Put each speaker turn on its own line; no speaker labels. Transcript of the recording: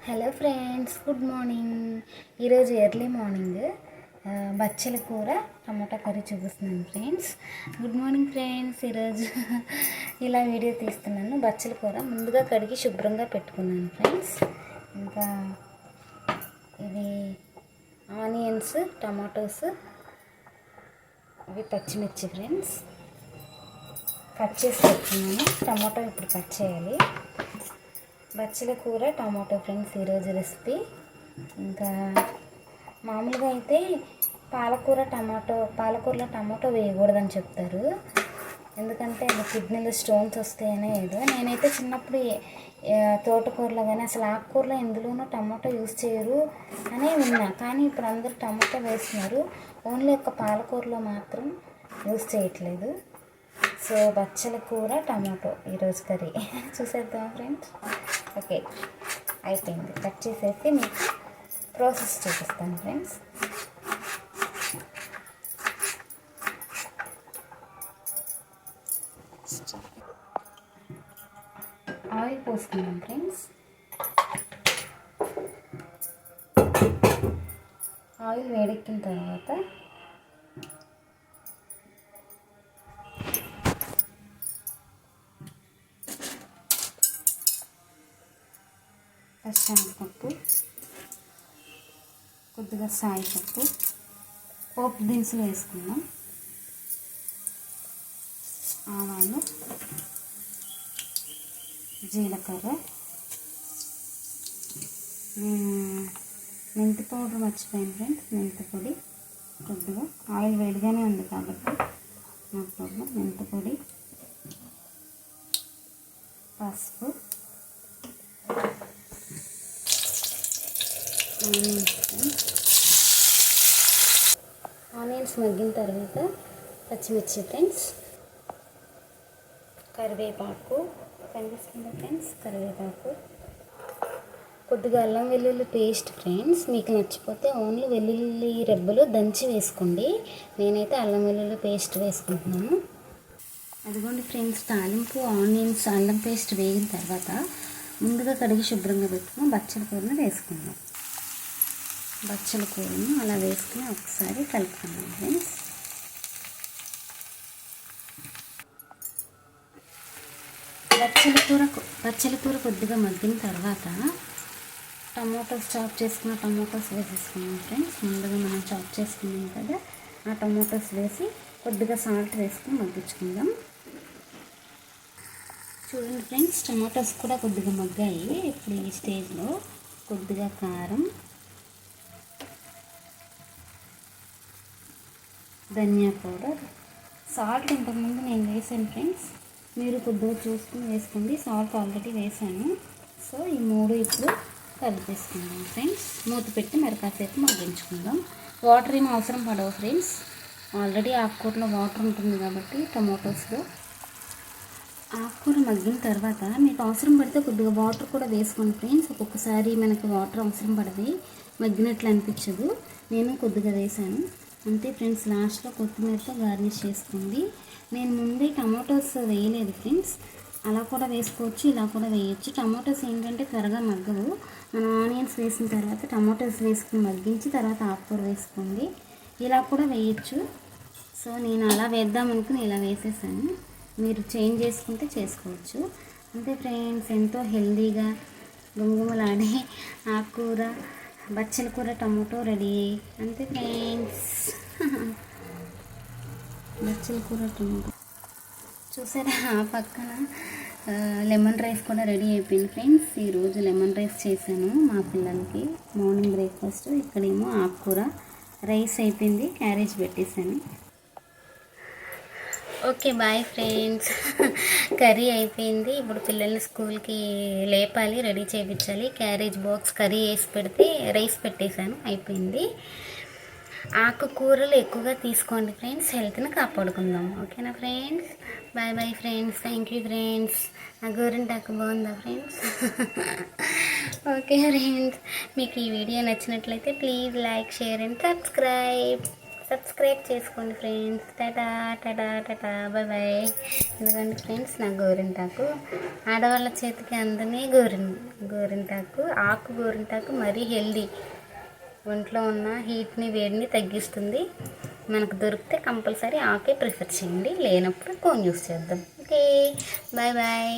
Hello friends, good morning. ఈరోజు early morning బచ్చల కూర టమాటా curry చూపిస్తున్నాను ఫ్రెండ్స్. Good morning friends. ఈరోజు ఇలా వీడియో తీస్తున్నాను. బచ్చల కూర ముందుగా కడిగి శుభ్రంగా పెట్టుకున్నాను ఫ్రెండ్స్. ఇంకా ఇవి ఆనియన్స్, టమాటోస్, ఇవి పచ్చిమిర్చి ఫ్రెండ్స్ కట్ చేసి పెట్టుకున్నాను. టమాటో ఇప్పుడు కట్ చేయాలి. బచ్చల కూర టమాటో ఫ్రెండ్స్ ఈరోజు రెసిపీ. ఇంకా మామూలుగా అయితే పాలకూరలో టమాటో వేయకూడదని చెప్తారు. ఎందుకంటే కిడ్నీలో స్టోన్స్ వస్తాయనే ఏదో. నేనైతే చిన్నప్పుడు తోటకూరలో కానీ అసలు ఆకుకూరలో ఎందులోనూ టమాటో యూజ్ చేయరు అనే విన్నా. కానీ ఇప్పుడు అందరూ టమాటో వేస్తున్నారు. ఓన్లీ ఒక పాలకూరలో మాత్రం యూజ్ చేయట్లేదు. సో బచ్చల కూర టమాటో ఈరోజు కర్రీ చూసేద్దాం ఫ్రెండ్స్. ఓకే, అయిపోయింది. కట్ చేసేసి మీకు ప్రాసెస్ చూపిస్తాను ఫ్రెండ్స్. ఆయిల్ పోసుకుందాం ఫ్రెండ్స్. ఆయిల్ వేడెక్కిన తర్వాత పచ్చిశనగపప్పు, కొద్దిగా సాయిపప్పు, పోపు దినుసులు వేసుకుందాం. ఆవాలు, జీలకర్ర, మెంతి పౌడర్ మర్చిపోయాను ఫ్రెండ్స్. మెంతి పొడి కొద్దిగా, ఆయిల్ వేడిగానే ఉంది కాబట్టి నా ప్రాబ్లం. మెంతి పొడి, పసుపు, ఆనియన్స్ మగ్గిన తర్వాత పచ్చిమిర్చి ఫ్రెండ్స్, కరివేపాకు కనిపిస్తుంది ఫ్రెండ్స్. కరివేపాకు, కొద్దిగా అల్లం వెల్లుల్లి పేస్ట్ ఫ్రెండ్స్. మీకు నచ్చిపోతే ఓన్లీ వెల్లుల్లి రెబ్బలు దంచి వేసుకోండి. నేనైతే అల్లం వెల్లుల్లి పేస్ట్ వేసుకుంటున్నాను. అదిగోండి ఫ్రెండ్స్, తాలింపు ఆనియన్స్ అల్లం పేస్ట్ వేగిన తర్వాత ముందుగా కడిగి శుభ్రంగా పెట్టుకుని బచ్చల కూరను వేసుకుందాం. బచ్చల కూరను అలా వేసుకుని ఒకసారి కలుపుకుందాం ఫ్రెండ్స్. బచ్చల కూర కొద్దిగా మగ్గిన తర్వాత చాప్ చేసుకున్న టమాటోస్ వేసేసుకున్నాం ఫ్రెండ్స్. ముందుగా మనం చాప్ చేసుకున్నాం కదా, ఆ టమాటోస్ వేసి కొద్దిగా సాల్ట్ వేసుకుని మగ్గించుకుందాం. చూడండి ఫ్రెండ్స్, టమాటోస్ కూడా కొద్దిగా మగ్గాయి. ఇప్పుడు ఈ స్టేజ్లో కొద్దిగా కారం, ధనియా పౌడర్, సాల్ట్ ఇంతకుముందు నేను వేసాను ఫ్రెండ్స్. మీరు కొద్దిగా చూసుకుని వేసుకోండి. సాల్ట్ ఆల్రెడీ వేసాను. సో ఈ మూడు ఇప్పుడు కలిపేసుకుందాం ఫ్రెండ్స్. మూత పెట్టి మరి కాసేపు మగ్గించుకుందాం. వాటర్ ఏమి అవసరం పడవు ఫ్రెండ్స్. ఆల్రెడీ ఆకుకూరలో వాటర్ ఉంటుంది కాబట్టి టమాటోస్లో. ఆకుకూర మగ్గిన తర్వాత మీకు అవసరం పడితే కొద్దిగా వాటర్ కూడా వేసుకోండి ఫ్రెండ్స్. ఒక్కొక్కసారి మనకి వాటర్ అవసరం పడది, మగ్గినట్లు అనిపించదు. నేను కొద్దిగా వేసాను అంతే ఫ్రెండ్స్. లాస్ట్లో కొత్తిమీరతో గార్నిష్ చేసుకోండి. నేను ముందే టమాటోస్ వేయలేదు ఫ్రెండ్స్. అలా కూడా వేసుకోవచ్చు, ఇలా కూడా వేయచ్చు. టమాటోస్ ఏంటంటే త్వరగా మగ్గవు. మనం ఆనియన్స్ వేసిన తర్వాత టమాటోస్ వేసుకుని మగ్గించి తర్వాత ఆకుకూర వేసుకోండి. ఇలా కూడా వేయచ్చు. సో నేను అలా వేద్దామనుకుని ఇలా వేసేసాను. మీరు చేంజ్ చేసుకుంటే చేసుకోవచ్చు. అంతే ఫ్రెండ్స్, ఎంతో హెల్దీగా గుమగుమలాడే ఆకుకూర బచ్చల కూర టమాటో రెడీ. అంతే ఫ్రెండ్స్, బచ్చల కూర టమాటో చూసారా. ఆ పక్కన లెమన్ రైస్ కూడా రెడీ అయిపోయింది ఫ్రెండ్స్. ఈరోజు లెమన్ రైస్ చేశాను మా పిల్లలకి మార్నింగ్ బ్రేక్ఫాస్ట్. ఇక్కడేమో ఆకుకూర రైస్ అయిపోయింది, క్యారేజ్ పెట్టేశాను. Okay, bye friends. కర్రీ అయిపోయింది. ఇప్పుడు పిల్లల్ని స్కూల్కి లేపాలి, రెడీ చేయించాలి. క్యారేజ్ బాక్స్ కర్రీ వేసి పెడితే రైస్ పెట్టేశాను, అయిపోయింది. ఆకుకూరలు ఎక్కువగా తీసుకోండి ఫ్రెండ్స్, హెల్త్ని కాపాడుకుందాం. ఓకేనా friends? Bye bye friends. Thank you friends. నా గోరింటాకు బాగుందా ఫ్రెండ్స్? ఓకే ఫ్రెండ్స్, మీకు ఈ వీడియో నచ్చినట్లయితే please like, share and subscribe. Subscribe చేసుకోండి friends. Tata tata tata bye bye. ఎందుకంటే ఫ్రెండ్స్ నా గోరింటాకు ఆడవాళ్ళ చేతికి అందని గోరింటాకు గోరింటాకు మరీ హెల్దీ. ఒంట్లో ఉన్న హీట్ని వేడిని తగ్గిస్తుంది. మనకు దొరికితే కంపల్సరీ ఆకే ప్రిఫర్ చేయండి, లేనప్పుడు కోన్ యూస్ చేద్దాం. Okay bye bye.